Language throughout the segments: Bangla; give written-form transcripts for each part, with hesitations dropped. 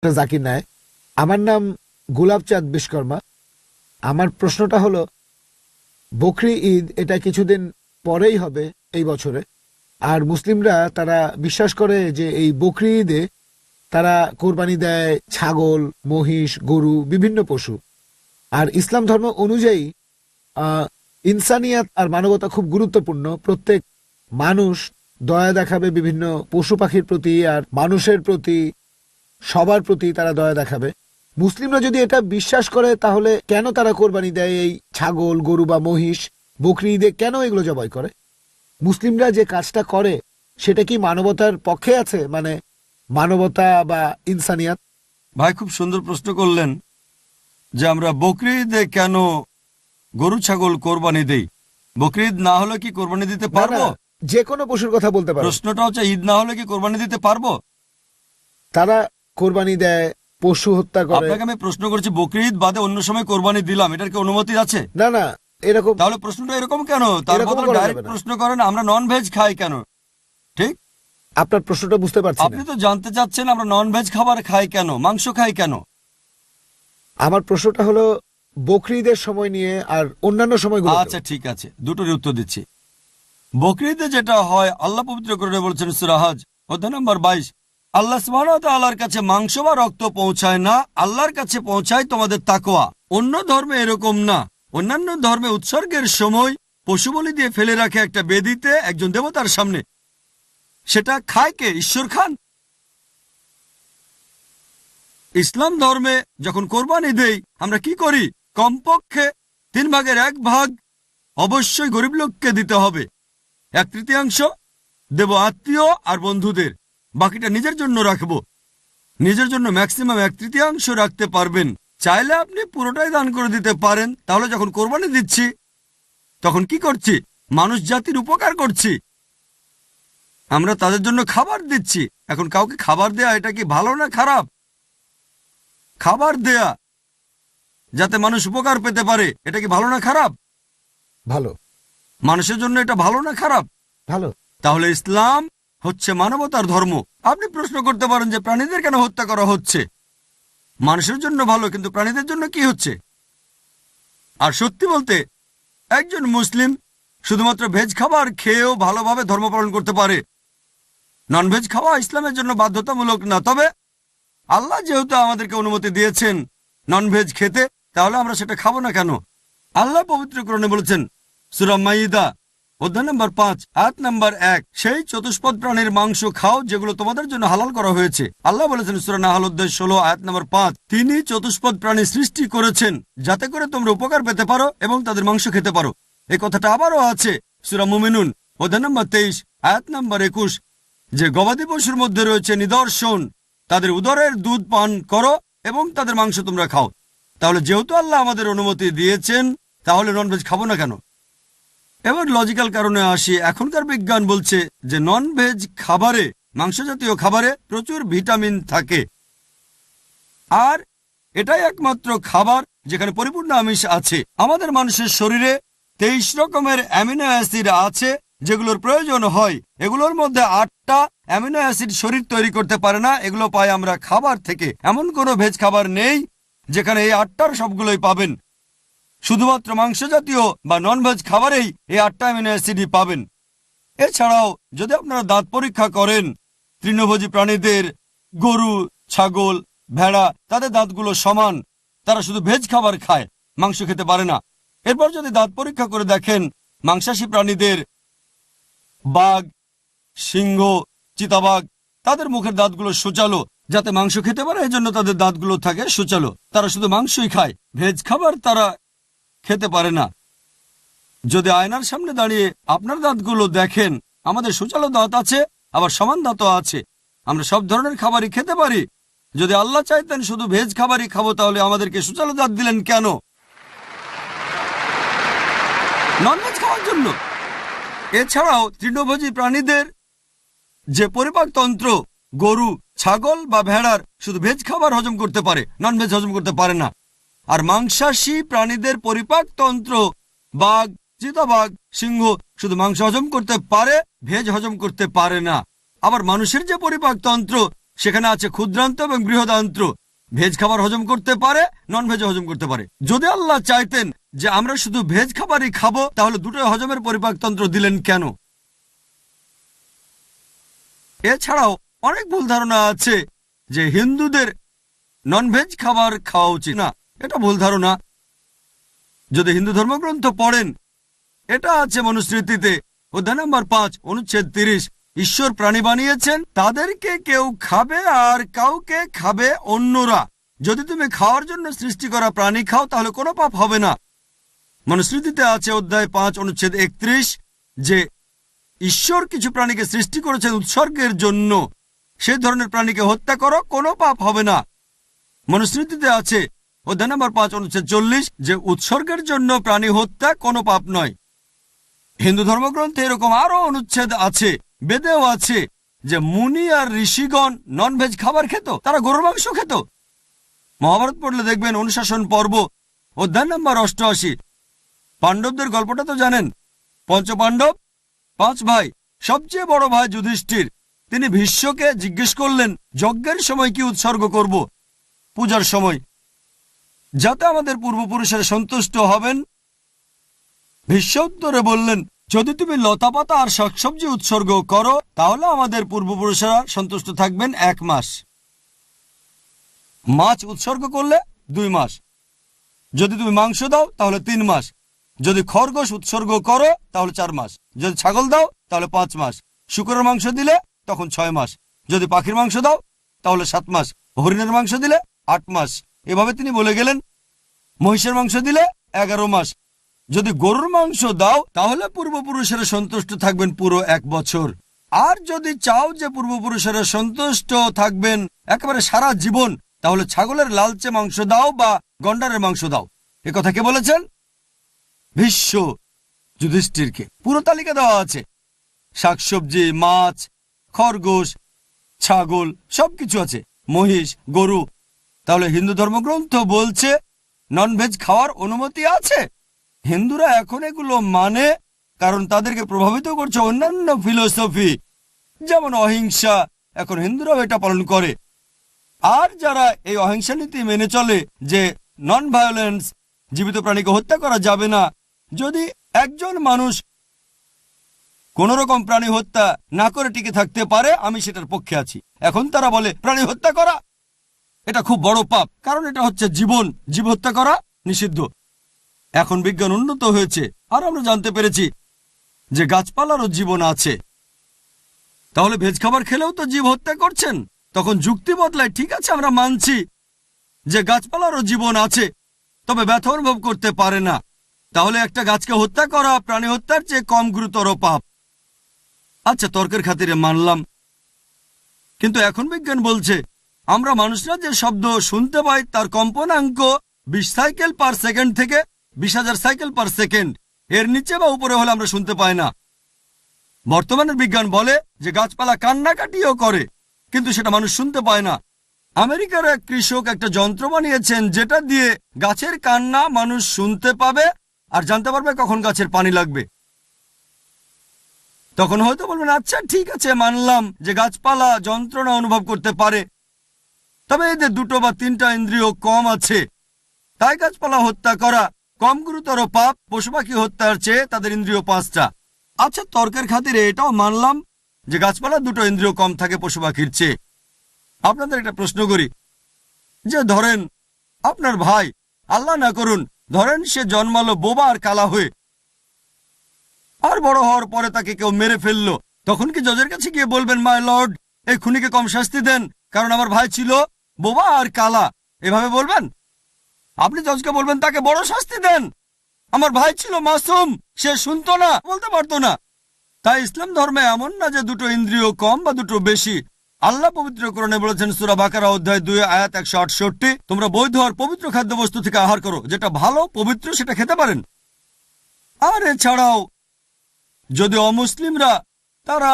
জাকির নায়েক। আমার নাম গোলাপচাঁদ বিশ্বকর্মা। আমার প্রশ্নটা হলো, বকরি ঈদ এটা কিছুদিন পরেই হবে এই বছরে, আর মুসলিমরা তারা বিশ্বাস করে যে এই বকরি ঈদে তারা কোরবানি দেয় ছাগল, মহিষ, গরু, বিভিন্ন পশু। আর ইসলাম ধর্ম অনুযায়ী ইনসানিয়াত আর মানবতা খুব গুরুত্বপূর্ণ। প্রত্যেক মানুষ দয়া দেখাবে বিভিন্ন পশু পাখির প্রতি, আর মানুষের প্রতি, সবার প্রতি তারা দয়া দেখাবে। মুসলিমরা যদি এটা বিশ্বাস করে তাহলে কেন তারা কোরবানি দেয় এই ছাগল, গরু বা মহিষ? বকরি ঈদে কেন এগুলো জবাই করে? মুসলিমরা যে কাজটা করে সেটা কি মানবতার পক্ষে আছে, মানে মানবতা বা ইনসানিয়াত? ভাই খুব সুন্দর প্রশ্ন করলেন যে আমরা বকরি ঈদে কেন গরু ছাগল কোরবানি দেই। বকরি ঈদ না হলে কি কোরবানি দিতে পারবো? যে কোনো পশুর কথা বলতে পারো। প্রশ্নটা হচ্ছে ঈদ না হলে কি কোরবানি দিতে পারবো? তারা কোরবানি দেয়, পশু হত্যা করে। আপনাকে আমি প্রশ্ন করছি বকরি ঈদ বাদে অন্য সময় কোরবানি দিলাম, এটার কি অনুমতি আছে? না না, এরকম। তাহলে প্রশ্নটা এরকম কেন? তার বদলে ডাইরেক্ট প্রশ্ন করেন আমরা নন ভেজ খাই কেন। ঠিক, আপনার প্রশ্নটা বুঝতে পারছি। আপনি তো জানতে চাচ্ছেন আমরা নন ভেজ খাবার খাই কেন, মাংস খাই কেন। আমার প্রশ্নটা হলো বকরি ঈদের সময় নিয়ে আর অন্যান্য সময়গুলো। আচ্ছা ঠিক আছে, দুটোর উত্তর দিচ্ছি। বকরি ঈদে যেটা হয়, আল্লাহ পবিত্র করে বলছেন সূরা হজ অধ্যায় নম্বর 22, আল্লাহ সুবহানাহু ওয়া তাআলার কাছে মাংস বা রক্ত পৌঁছায় না, আল্লাহর কাছে পৌঁছায় তোমাদের তাকওয়া। অন্য ধর্মে এরকম না। অন্যান্য ধর্মে উৎসর্গের সময় পশু বলি দিয়ে ফেলে রাখে একটা বেদিতে একজন দেবতার সামনে। সেটা খায় কে? ঈশ্বর খান। ইসলাম ধর্মে যখন কোরবানি দেই আমরা কি করি? কমপক্ষে 1/3 অবশ্যই গরিব লোককে দিতে হবে, 1/3 দেব আত্মীয় আর বন্ধুদের, বাকিটা নিজের জন্য রাখবো। নিজের জন্য ম্যাক্সিমাম 1/3 রাখতে পারবেন। চাইলে আপনি পুরোটাই দান করে দিতে পারেন। তাহলে যখন কোরবানি দিচ্ছি তখন কি করছি? মানুষ জাতির উপকার করছি। আমরা তাদের জন্য খাবার দিচ্ছি। এখন কাউকে খাবার দেয়া এটা কি ভালো না খারাপ? খাবার দেয়া যাতে মানুষ উপকার পেতে পারে, এটা কি ভালো না খারাপ? ভালো। মানুষের জন্য এটা ভালো না খারাপ? ভালো। তাহলে ইসলাম হচ্ছে মানবতার ধর্ম। আপনি প্রশ্ন করতে পারেন যে প্রাণীদের কেন হত্যা করা হচ্ছে? মানুষের জন্য ভালো, কিন্তু প্রাণীদের জন্য কি হচ্ছে? আর সত্যি বলতে একজন মুসলিম শুধুমাত্র ভেজ খাবার খেয়েও ভালোভাবে ধর্ম পালন করতে পারে। ননভেজ খাওয়া ইসলামের জন্য বাধ্যতামূলক না। তবে আল্লাহ যেহেতু আমাদেরকে অনুমতি দিয়েছেন ননভেজ খেতে, তাহলে আমরা সেটা খাবো না কেন? আল্লাহ পবিত্র কোরআনে বলেছেন সূরা মাইদা অধ্যায় নম্বর 5 আয়াত নম্বর 1, সেই চতুষ্পদ প্রাণীর মাংস খাও যেগুলো তোমাদের জন্য হালাল করা হয়েছে। আল্লাহ বলেছেন সূরা নাহল অধ্যায় 16 আয়াত নম্বর 5, তিনি চতুষ্পদ প্রাণী সৃষ্টি করেছেন যাতে করে তোমরা উপকার পেতে পারো এবং তাদের মাংস খেতে পারো। এই কথাটা আবারও আছে সূরা মুমিনুন অধ্যায় নম্বর 23 আয়াত নম্বর 21, যে গবাদি পশুর মধ্যে রয়েছে নিদর্শন, তাদের উদরের দুধ পান করো এবং তাদের মাংস তোমরা খাও। তাহলে যেহেতু আল্লাহ আমাদের অনুমতি দিয়েছেন, তাহলে ননভেজ খাবো না কেন? এবার লজিক্যাল কারণে আসি। এখনকার বিজ্ঞান বলছে যে নন ভেজ খাবারে, মাংস জাতীয় খাবারে প্রচুর ভিটামিন থাকে, আর এটাই একমাত্র খাবার যেখানে পরিপূর্ণ আমিষ আছে। আমাদের মানুষের শরীরে 23 রকমের অ্যামিনো অ্যাসিড আছে যেগুলোর প্রয়োজন হয়। এগুলোর মধ্যে 8টা অ্যামিনো অ্যাসিড শরীর তৈরি করতে পারে না, এগুলো পাই আমরা খাবার থেকে। এমন কোনো ভেজ খাবার নেই যেখানে এই 8টার সবগুলোই পাবেন। শুধুমাত্র মাংস জাতীয় বা নন ভেজ খাবারেই এই 8টা অ্যামিনো অ্যাসিডই পাবেন। এছাড়াও যদি আপনারা দাঁত পরীক্ষা করেন, তৃণভোজী প্রাণীদের, গরু, ছাগল, ভেড়া, তাদের দাঁতগুলো সমান। তারা শুধু ভেজ খাবার খায়, মাংস খেতে পারে না। এরপর যদি দাঁত পরীক্ষা করে দেখেন মাংসাশী প্রাণীদের, বাঘ, সিংহ, চিতাবাঘ, তাদের মুখের দাঁতগুলো সূচালো যাতে মাংস খেতে পারে, এজন্য তাদের দাঁতগুলো থাকে সূচালো। তারা শুধু মাংসই খায়, ভেজ খাবার তারা খেতে পারে না। যদি আয়নার সামনে দাঁড়িয়ে আপনার দাঁতগুলো দেখেন, আমাদের সূচালো দাঁত আছে, আবার সমান দাঁতও আছে। আমরা সব ধরনের খাবারই খেতে পারি। যদি আল্লাহ চাইতেন শুধু ভেজ খাবারই খাবো, তাহলে আমাদেরকে সূচালো দাঁত দিলেন কেন? ননভেজ খাওয়ার জন্য। এছাড়াও তৃণভোজী প্রাণীদের যে পরিপাকতন্ত্র, গরু, ছাগল বা ভেড়ার শুধু ভেজ খাবার হজম করতে পারে, ননভেজ হজম করতে পারে না। আর মাংসাশী প্রাণীদের পরিপাকতন্ত্র, বাঘ, চিতাবাঘ, সিংহ শুধু মাংস হজম করতে পারে, ভেজ হজম করতে পারে না। আবার মানুষের যে পরিপাকতন্ত্র, সেখানে আছে ক্ষুদ্রান্ত এবং বৃহদান্ত্র। ভেজ খাবার হজম করতে পারে, নন ভেজ হজম করতে পারে। যদি আল্লাহ চাইতেন যে আমরা শুধু ভেজ খাবারই খাবো, তাহলে দুটোই হজমের পরিপাকতন্ত্র দিলেন কেন? এছাড়াও অনেক ভুল ধারণা আছে যে হিন্দুদের নন ভেজ খাবার খাওয়া উচিত না। এটা ভুল ধারণা। যদি হিন্দু ধর্মগ্রন্থ পড়েন, এটা আছে মনুস্মৃতিতে অধ্যায় নম্বর 5 অনুচ্ছেদ 30। ঈশ্বর প্রাণী বানিয়েছেন, তাদেরকে কেউ খাবে আর কাউকে খাবে অন্যরা। যদি তুমি খাওয়ার জন্য সৃষ্টি করা প্রাণী খাও তাহলে কোনো পাপ হবে না। মনুস্মৃতিতে আছে অধ্যায় 5 অনুচ্ছেদ 31 যে ঈশ্বর কিছু প্রাণীকে সৃষ্টি করেছেন উৎসর্গের জন্য। সেই ধরনের প্রাণীকে হত্যা করো, কোনো পাপ হবে না। মনুস্মৃতিতে আছে অধ্যায় নম্বর 5 অনুচ্ছেদ 40 যে উৎসর্গের জন্য প্রাণী হত্যা কোনো পাপ নয়। হিন্দু ধর্মগ্রন্থে এরকম আরো অনুচ্ছেদ আছে, বেদেও আছে যে মুনি আর ঋষিগণ নন ভেজ খাবার খেত, তারা গরুর মাংস খেত। মহাভারত পড়লে দেখবেন অনুশাসন পর্ব অধ্যায় নম্বর 88। পাণ্ডবদের গল্পটা তো জানেন। পঞ্চপাণ্ডব 5 ভাই, সবচেয়ে বড় ভাই যুধিষ্ঠির, তিনি ভীষ্মকে জিজ্ঞেস করলেন যজ্ঞের সময় কি উৎসর্গ করব, পূজার সময়, যাতে আমাদের পূর্বপুরুষেরা সন্তুষ্ট হবেন। ভীষ্ম উত্তরে বললেন, যদি তুমি লতাপাতা আর শাকসবজি উৎসর্গ করো তাহলে আমাদের পূর্বপুরুষেরা সন্তুষ্ট থাকবেন 1 মাস। মাছ উৎসর্গ করলে 2 মাস। যদি তুমি মাংস দাও তাহলে 3 মাস। যদি খরগোশ উৎসর্গ করো তাহলে 4 মাস। যদি ছাগল দাও তাহলে 5 মাস। শূকরের মাংস দিলে তখন 6 মাস। যদি পাখির মাংস দাও তাহলে 7 মাস। হরিণের মাংস দিলে 8 মাস। এভাবে তিনি বলে গেলেন। মহিষের মাংস দিলে 11 মাস। যদি গরুর মাংস দাও তাহলে পূর্বপুরুষেরা সন্তুষ্ট থাকবেন পুরো 1 বছর। আর যদি চাও যে পূর্বপুরুষেরা সন্তুষ্ট থাকবেন একেবারে সারা জীবন, তাহলে ছাগলের লালচে মাংস দাও বা গন্ডারের মাংস দাও। এ কথা কে বলেছেন? ভীষ্ম যুধিষ্ঠিরকে। পুরো তালিকা দেওয়া আছে, শাকসবজি, মাছ, খরগোশ, ছাগল, সবকিছু আছে, মহিষ, গরু। তাহলে হিন্দু ধর্মগ্রন্থ বলছে নন ভেজ খাওয়ার অনুমতি আছে। হিন্দুরা এখন এগুলো মানে কারণ তাদেরকে প্রভাবিত করছে অন্যান্য ফিলোসফি, যেমন অহিংসা। এখন হিন্দুরাও এটা পালন করে। আর যারা এই অহিংসা নীতি মেনে চলে যে নন ভায়োলেন্স, জীবিত প্রাণীকে হত্যা করা যাবে না, যদি একজন মানুষ কোন রকম প্রাণী হত্যা না করে টিকে থাকতে পারে, আমি সেটার পক্ষে আছি। এখন তারা বলে প্রাণী হত্যা করা এটা খুব বড় পাপ, কারণ এটা হচ্ছে জীবন, জীব হত্যা করা নিষিদ্ধ। এখন বিজ্ঞান উন্নত হয়েছে আর আমরা জানতে পেরেছি যে গাছপালারও জীবন আছে। তাহলে ভেজ খাবার খেলেও তো জীব হত্যা করছেন। তখন যুক্তি বদলায়, ঠিক আছে আমরা মানছি যে গাছপালারও জীবন আছে, তবে ব্যথা অনুভব করতে পারে না। তাহলে একটা গাছকে হত্যা করা প্রাণী হত্যার চেয়ে কম গুরুতর পাপ। আচ্ছা, তর্কের খাতিরে মানলাম, কিন্তু এখন বিজ্ঞান বলছে আমরা মানুষরা যে শব্দ শুনতে পাই তার কম্পনাঙ্ক 20 সাইকেল পার সেকেন্ড থেকে 20,000 সাইকেল পার সেকেন্ড। এর নিচে বা উপরে হলে আমরা শুনতে পাই না। বর্তমানের বিজ্ঞান বলে যে গাছপালা কান্নাকাটিও করে, কিন্তু সেটা মানুষ শুনতে পায় না। আমেরিকার এক কৃষক একটা যন্ত্র বানিয়েছেন যেটা দিয়ে গাছের কান্না মানুষ শুনতে পাবে আর জানতে পারবে কখন গাছের পানি লাগবে। তখন হয়তো বলবেন, আচ্ছা ঠিক আছে, মানলাম যে গাছপালা যন্ত্রণা অনুভব করতে পারে, তবে এদের 2 বা 3টা ইন্দ্রিয় কম আছে, তাই গাছপালা হত্যা করা কম গুরুতর পাপ পশু পাখি হত্যার চেয়ে তাদের ইন্দ্রিয় 5টা। আচ্ছা, তর্কের খাতিরে এটাও মানলাম যে গাছপালা 2টো ইন্দ্রিয় কম থাকে পশু পাখির চেয়ে। আপনাদের একটা প্রশ্ন করি, যে ধরেন আপনার ভাই, আল্লাহ না করুন, ধরেন সে জন্মালো বোবা আর কালা হয়ে, আর বড় হওয়ার পরে তাকে কেউ মেরে ফেললো, তখন কি জজের কাছে গিয়ে বলবেন, মাই লর্ড, এই খুনিকে কম শাস্তি দেন কারণ আমার ভাই ছিল বোবা আর কালা? এভাবে বলবেন? আপনি জজকে বলবেন তাকে বড় শাস্তি দেন, আমার ভাই ছিল মাসুম, সে শুনতো না, বলতে পারতো না। তাই ইসলাম ধর্মে এমন না যে 2টো ইন্দ্রিয় কম বা 2টো বেশি। আল্লাহ পবিত্র কোরআনে বলেছেন সূরা বাকারা অধ্যায় 2 আয়াত 168, তোমরা বৈধ আর পবিত্র খাদ্যবস্তু থেকে আহার করো, যেটা ভালো পবিত্র সেটা খেতে পারেন। আর এছাড়াও যদি অমুসলিমরা তারা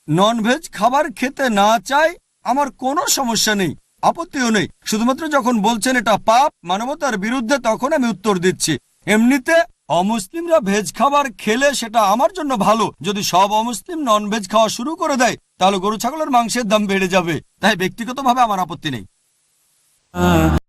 নন ভেজ খাবার খেতে না চায়, আমার কোনো সমস্যা নেই, আপত্তিও নেই। শুধুমাত্র যখন বলছেন এটা পাপ, মানবতার বিরুদ্ধে, তখন আমি উত্তর দিচ্ছি। এমনিতে অমুসলিমরা ভেজ খাবার খেলে সেটা আমার জন্য ভালো। যদি সব অমুসলিম নন ভেজ খাওয়া শুরু করে দেয় তাহলে গরু ছাগলের মাংসের দাম বেড়ে যাবে। তাই ব্যক্তিগতভাবে আমার আপত্তি নেই।